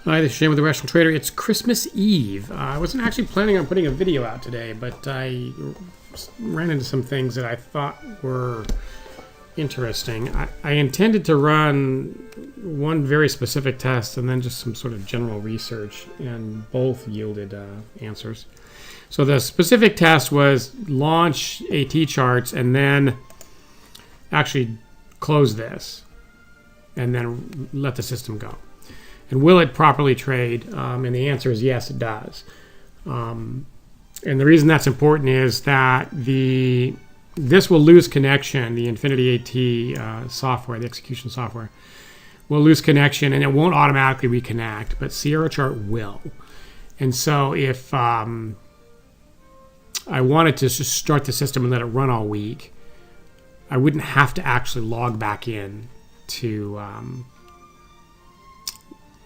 Hi, this is Shane with The Rational Trader. It's Christmas Eve. I wasn't actually planning on putting a video out today, but I ran into some things that I thought were interesting. I intended to run one very specific test and then just some sort of general research, and both yielded answers. So the specific test was launch AT charts and then actually close this and then let the system go. And will it properly trade? And the answer is yes, it does. And the reason that's important is that this will lose connection. The Infinity AT software, the execution software, will lose connection, and it won't automatically reconnect, but Sierra Chart will. And so if I wanted to just start the system and let it run all week, I wouldn't have to actually log back in to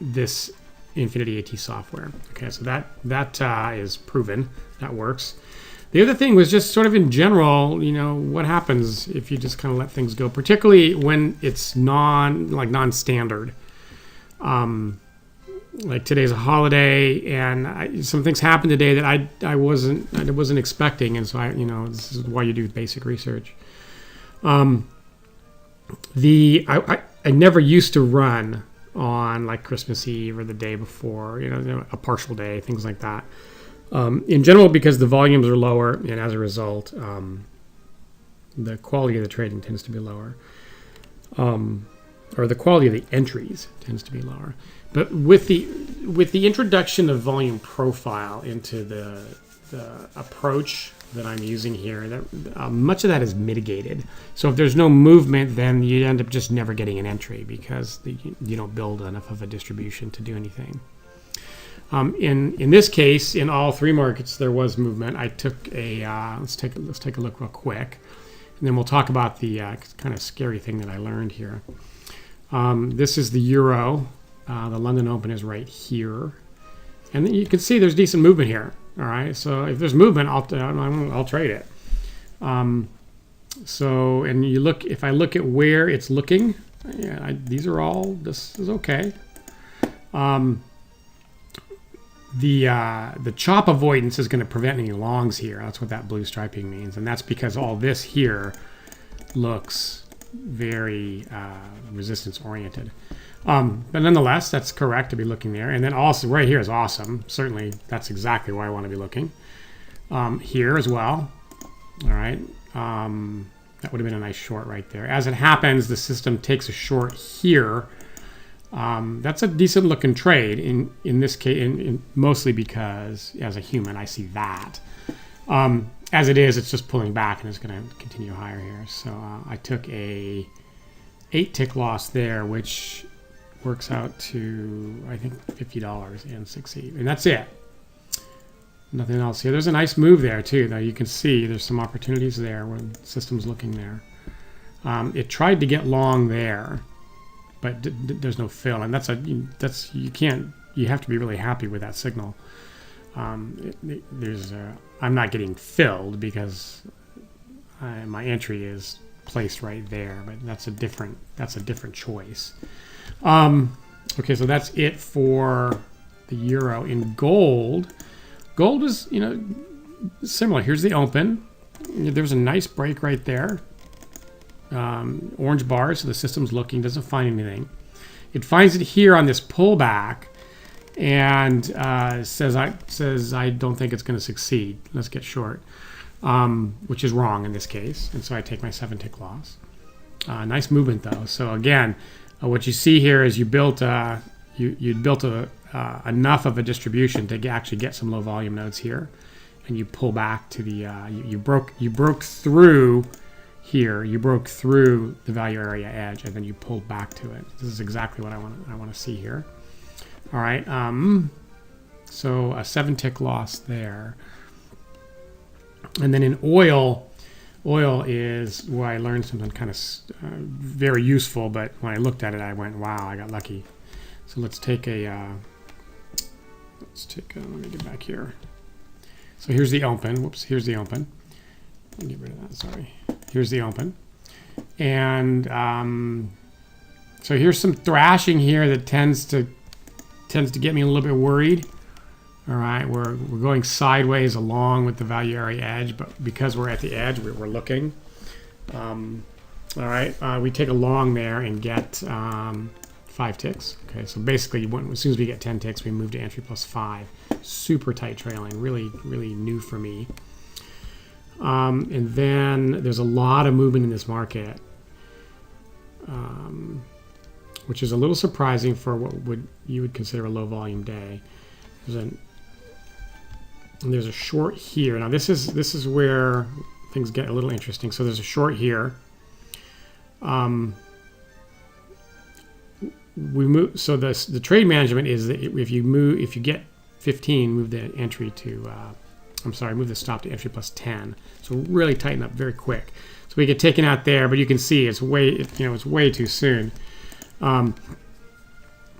this Infinity AT software. Okay, so that is proven. That works. The other thing was just sort of in general, what happens if you just kind of let things go, particularly when it's non-standard. Like today's a holiday, and some things happened today that I wasn't expecting, and so this is why you do basic research. I never used to run on like Christmas Eve or the day before, a partial day, things like that. In general, because the volumes are lower, and as a result, the quality of the trading tends to be lower, or the quality of the entries tends to be lower. But with the introduction of volume profile into the approach that I'm using here, that much of that is mitigated. So if there's no movement, then you end up just never getting an entry because you don't build enough of a distribution to do anything. In this case, in all three markets, there was movement. I took let's take a look real quick, and then we'll talk about the kind of scary thing that I learned here. This is the euro. The London Open is right here, and then you can see there's decent movement here. All right, so if there's movement, I'll trade it. So, and if I look at where it's looking, this is okay. The chop avoidance is going to prevent any longs here. That's what that blue striping means, and that's because all this here looks very resistance oriented. But nonetheless, that's correct to be looking there. And then also right here is awesome. Certainly, that's exactly where I want to be looking. Here as well. All right. That would have been a nice short right there. As it happens, the system takes a short here. That's a decent looking trade in this case, mostly because as a human, I see that. As it is, it's just pulling back and it's going to continue higher here. So I took a 8 tick loss there, which works out to, I think, $50 and 6 and that's it. Nothing else here. There's a nice move there too. Now you can see there's some opportunities there when the system's looking there. It tried to get long there, but there's no fill, and you have to be really happy with that signal. I'm not getting filled because my entry is placed right there, but that's a different choice. Okay, so that's it for the euro. In gold is similar. Here's the open. There's a nice break right there. Orange bar, so the system's looking, doesn't find anything. It finds it here on this pullback and says I don't think it's going to succeed. Let's get short, which is wrong in this case, and so I take my 7 tick loss. Nice movement though. So again, what you see here is you built enough of a distribution to actually get some low volume nodes here, and you pull back to the you broke through here. You broke through the value area edge, and then you pulled back to it. This is exactly what I want to see here. All right. So a 7 tick loss there, and then in oil is where I learned something kind of very useful, but when I looked at it, I went, wow, I got lucky. So let's take let me get back here. So here's the open. Whoops, here's the open. I'll get rid of that, sorry. Here's the open. And so here's some thrashing here that tends to tends to get me a little bit worried. All right, we're going sideways along with the value area edge, but because we're at the edge, we're looking. All right, we take a long there and get 5 ticks. Okay, so basically, as soon as we get 10 ticks, we move to entry plus 5. Super tight trailing, really, really new for me. And then there's a lot of movement in this market, which is a little surprising for what you would consider a low volume day. There's a short here. Now this is where things get a little interesting. So there's a short here. We move. So the trade management is that if you get 15, move the entry to. Move the stop to entry plus 10. So really tighten up very quick. So we get taken out there, but you can see it's way too soon. And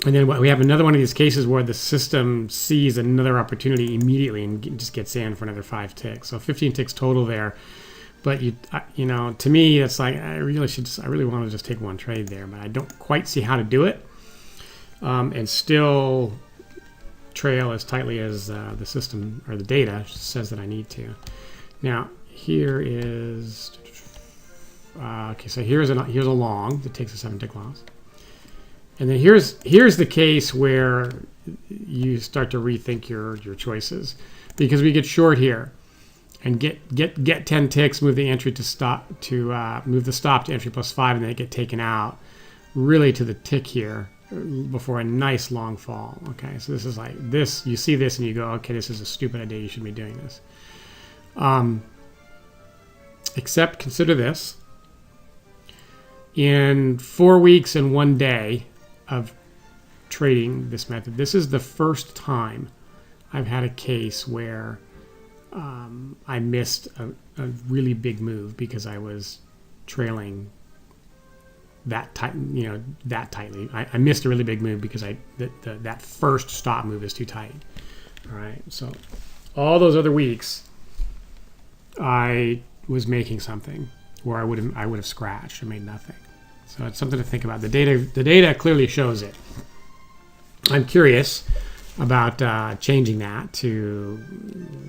then we have another one of these cases where the system sees another opportunity immediately and just gets in for another 5 ticks. So 15 ticks total there. But to me, it's like I really want to just take one trade there, but I don't quite see how to do it, and still trail as tightly as the system or the data says that I need to. Now here is okay. So here's a long that takes a 7 tick loss. And then here's the case where you start to rethink your choices, because we get short here and get 10 ticks, move the entry to stop move the stop to entry plus 5, and then get taken out really to the tick here before a nice long fall. Okay, so this is like this. You see this and you go, okay, this is a stupid idea. You should be doing this. Except consider this: in 4 weeks and 1 day of trading this method, this is the first time I've had a case where I missed a really big move because I was trailing that tightly. I missed a really big move because that first stop move is too tight. All right, so all those other weeks I was making something where I would have scratched and made nothing. So it's something to think about. The data clearly shows it. I'm curious about changing that to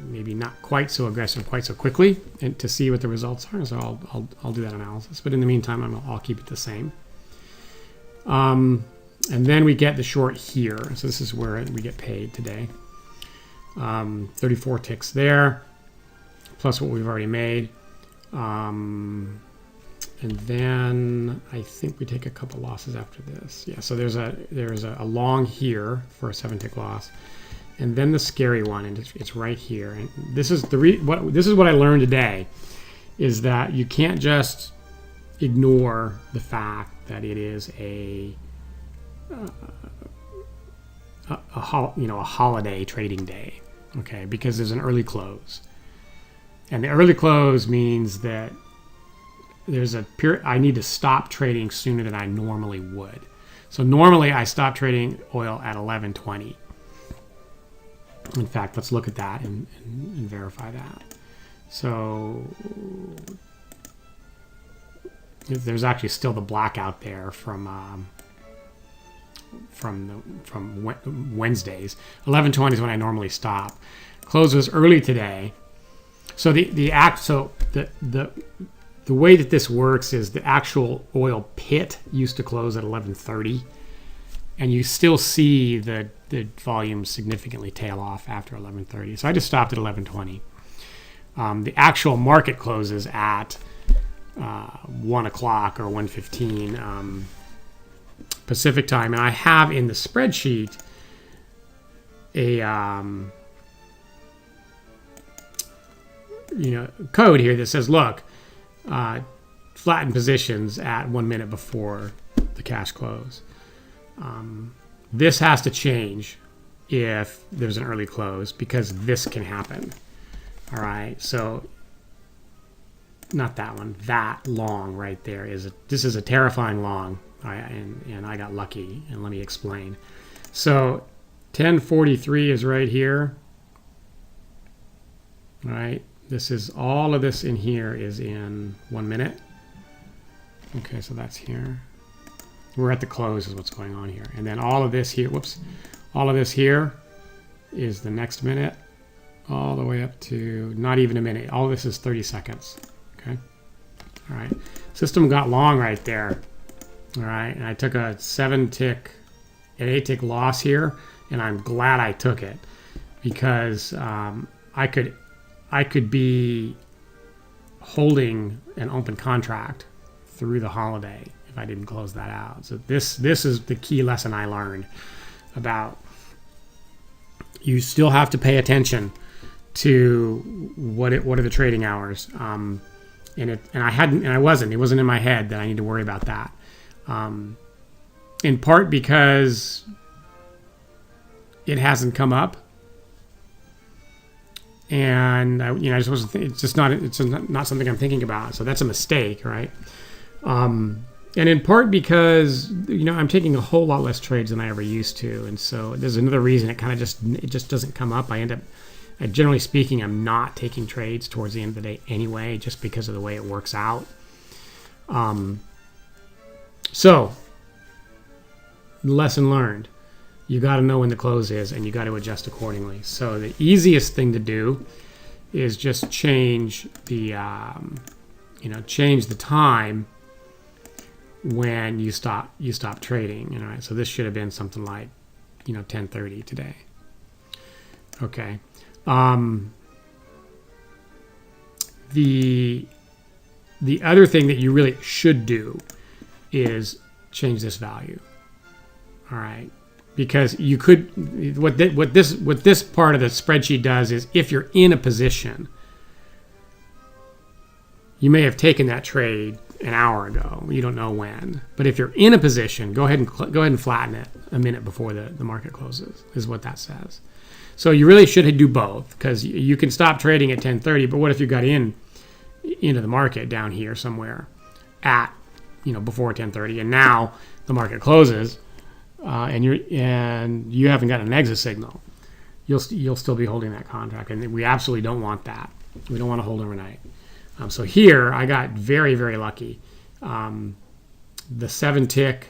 maybe not quite so aggressive quite so quickly, and to see what the results are. So I'll do that analysis. But in the meantime, I'll keep it the same. And then we get the short here. So this is where we get paid today. 34 ticks there, plus what we've already made. And then I think we take a couple losses after this. Yeah, so there's a long here for a 7 tick loss, and then the scary one, and it's right here. And this is what I learned today, is that you can't just ignore the fact that it is a holiday trading day, okay? Because there's an early close, and the early close means that there's a period I need to stop trading sooner than I normally would. So normally I stop trading oil at 11:20. In fact, let's look at that and verify that. So there's actually still the blackout there from Wednesdays. 11:20 is when I normally stop. Close was early today. So the way that this works is the actual oil pit used to close at 11:30, and you still see the volume significantly tail off after 11:30. So I just stopped at 11:20. The actual market closes at 1 o'clock or 1:15 Pacific time, and I have in the spreadsheet a code here that says, look, flatten positions at 1 minute before the cash close. This has to change if there's an early close, because this can happen. All right, so not that one, that long right there this is a terrifying long, and I got lucky, and let me explain. So 1043 is right here. All right. This is all of this in here is in 1 minute. Okay, so that's here. We're at the close is what's going on here. And then all of this here, All of this here is the next minute, all the way up to not even a minute. All of this is 30 seconds. Okay. All right. System got long right there. All right. And I took a 7-tick, an 8-tick loss here, and I'm glad I took it because I could be holding an open contract through the holiday if I didn't close that out. So this is the key lesson I learned about. You still have to pay attention to what are the trading hours, and I wasn't. It wasn't in my head that I need to worry about that. In part because it hasn't come up, and I just wasn't. It's just not. It's not something I'm thinking about. So that's a mistake, right? And in part because I'm taking a whole lot less trades than I ever used to, and so there's another reason it just doesn't come up. Generally speaking, I'm not taking trades towards the end of the day anyway, just because of the way it works out. So lesson learned: you got to know when the close is, and you got to adjust accordingly. So the easiest thing to do is just change the time when you stop trading. All right, so this should have been something like 10:30 today. Okay. The other thing that you really should do is change this value. All right, because you could what this part of the spreadsheet does is if you're in a position, you may have taken that trade an hour ago. You don't know when. But if you're in a position, go ahead and flatten it a minute before the market closes, is what that says. So you really should do both, because you can stop trading at 10:30, but what if you got into the market down here somewhere at before 10:30, and now the market closes, and you haven't got an exit signal? You'll still be holding that contract, and we absolutely don't want that. We don't want to hold overnight. So here I got very, very lucky. The 7-tick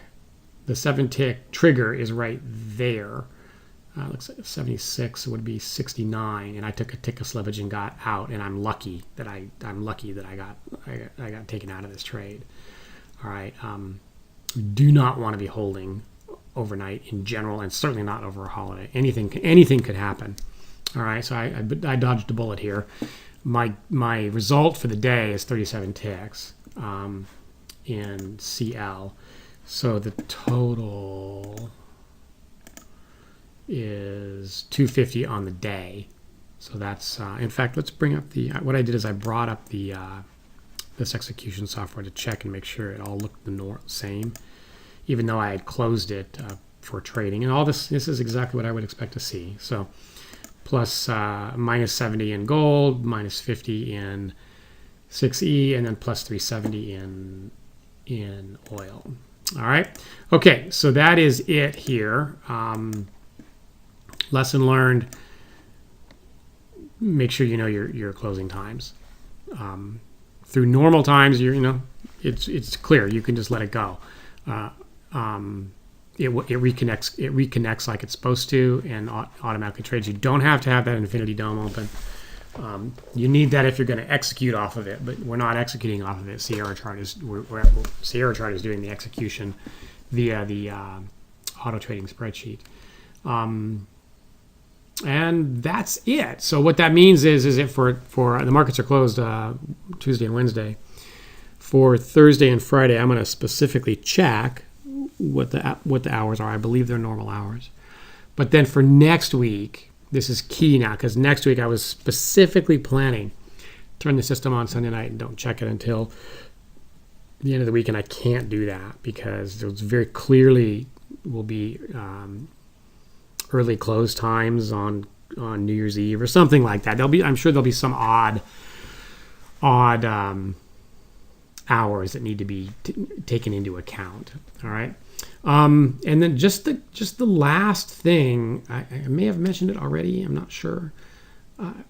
trigger is right there. Looks like 76 would be 69, and I took a tick of slippage and got out, and I'm lucky that I got taken out of this trade. All right, do not want to be holding overnight in general, and certainly not over a holiday. Anything could happen. All right, so I dodged a bullet here. My result for the day is 37 ticks in CL. So the total is 250 on the day. So that's, in fact, let's bring up what I did is I brought up this execution software to check and make sure it all looked the same, even though I had closed it for trading. And all this is exactly what I would expect to see. So plus minus 70 in gold, minus 50 in 6E, and then plus 370 in oil. All right. Okay, so that is it here. Lesson learned: make sure you know your closing times. Through normal times, it's clear. You can just let it go. It reconnects like it's supposed to and automatically trades. You don't have to have that Infinity Dome open. You need that if you're going to execute off of it, but we're not executing off of it. Sierra Chart is doing the execution via the auto trading spreadsheet. And that's it. So what that means is if for the markets are closed Tuesday and Wednesday, for Thursday and Friday, I'm going to specifically check what the hours are. I believe they're normal hours. But then for next week, this is key now, because next week I was specifically planning turn the system on Sunday night and don't check it until the end of the week, and I can't do that because there's very clearly will be early close times on New Year's Eve or something like that. I'm sure there'll be some odd hours that need to be taken into account. All right. And then just the last thing, I may have mentioned it already, I'm not sure.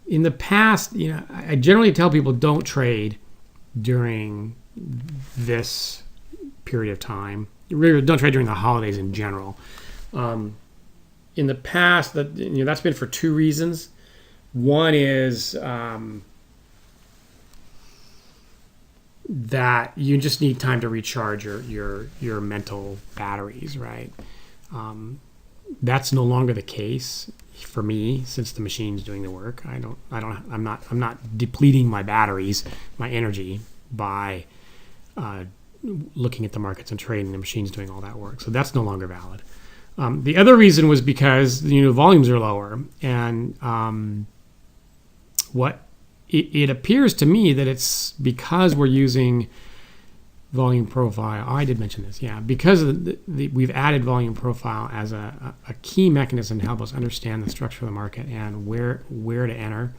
In the past, I generally tell people don't trade during this period of time. Really don't trade during the holidays in general. in the past, that's been for two reasons. One is that you just need time to recharge your mental batteries, right? That's no longer the case for me since the machine's doing the work. I'm not depleting my batteries, my energy by looking at the markets and trading. The machine's doing all that work, so that's no longer valid. The other reason was because volumes are lower, and what it appears to me that it's because we're using volume profile. Oh, I did mention this, yeah, because we've added volume profile as a key mechanism to help us understand the structure of the market and where to enter.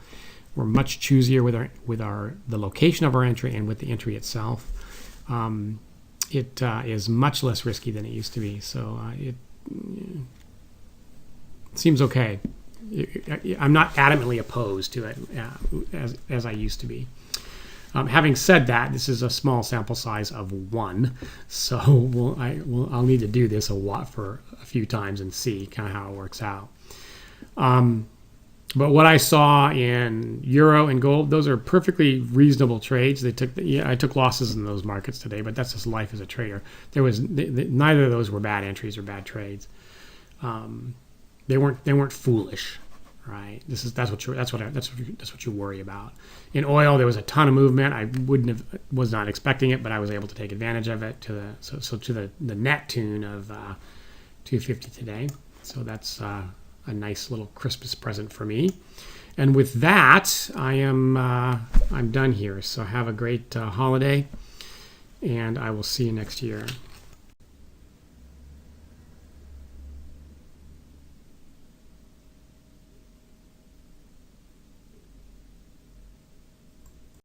We're much choosier with the location of our entry and with the entry itself. It is much less risky than it used to be, so it seems okay. I'm not adamantly opposed to it as I used to be. Having said that, this is a small sample size of 1, so I'll need to do this for a few times and see kind of how it works out. But what I saw in euro and gold, those are perfectly reasonable trades. I took losses in those markets today, but that's just life as a trader. Neither of those were bad entries or bad trades. They weren't foolish, right? That's what you worry about. In oil, there was a ton of movement. I was not expecting it, but I was able to take advantage of it to the net tune of 250 today. So that's a nice little Christmas present for me. And with that, I'm done here. So have a great holiday, and I will see you next year.